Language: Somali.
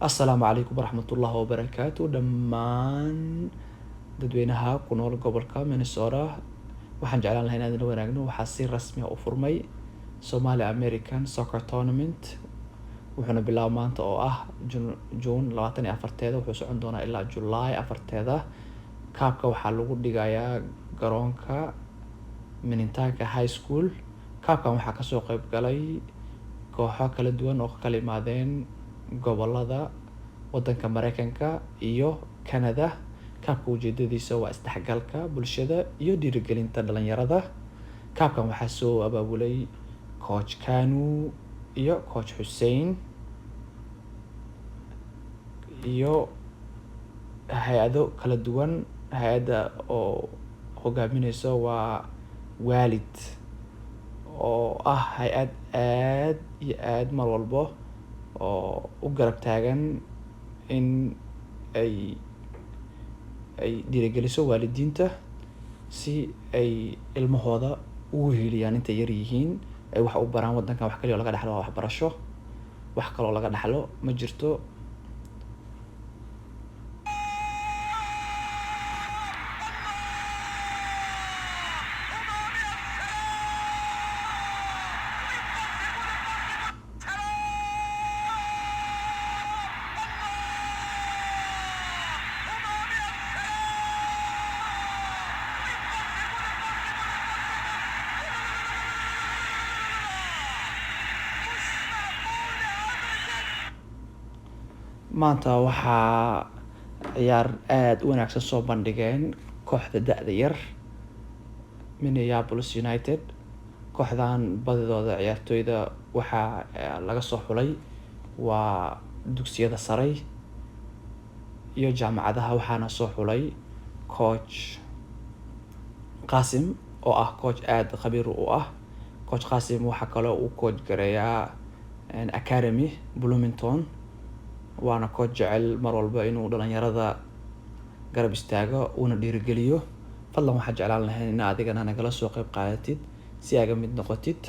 Assalaamu calaykum waraxmatullaahi wabarakaatu dhammaan dadweynaha ku nool gobolka Minnesota. Waxaan jeclaan lahaa inaan idin wanaagno waxaa si rasmi ah u furmay Somali American Soccer Tournament wuxuuna bilaabo maanta oo ah June 24 wuxuu socon doonaa ilaa July 4. Kaabka waxaa lagu dhigayaa garoonka Minnetonka High School. Kaabkan waxaa kasoo qayb galay kooxo kala duwan oo ka kala imaadeen gobolada wadanka Mareykanka iyo Canada. Kaabka ujeedadiisa waa isdhexgalka bulshada iyo dhiirigelinta dhalinyarada. Kaabkan waxaa soo abaabulay Coach Kanu iyo Coach Hussein iyo hay'ado kala duwan. Hay'ada oo hogaaminayso waa Waalid oo ah hay'ad aad iyo aad mar walbo oo u garab taagan in ay dhiirigeliso waalidiinta si ay ilmahooda ugu hiiliyaan intay yar yihiin ay wax u baraan. Wadankan wax kaliya oo laga dhaxlo waa waxbarasho, wax kale oo laga dhaxlo ma jirto. Maanta waxaa ciyaar aad u wanaagsan soo bandhigeen kooxda da'da yar Minneapolis United. Kooxdan badidooda ciyaartoyda waxaa laga soo xulay waa dugsiyada sare iyo jaamacadaha. Waxaana soo xulay Coach Qasim oo ah coach aad khabiir u ah. Coach Qasim waxa kale oo uu coach gareeyaa Academy Bloomington. waana coach jecel mar walba inuu dhalinyarada garab istaago una dhiirigeliyo. Fadlan waxaan jeclaan lahayn in adigana nagala soo qayb qaadatid si aad ka mid noqotid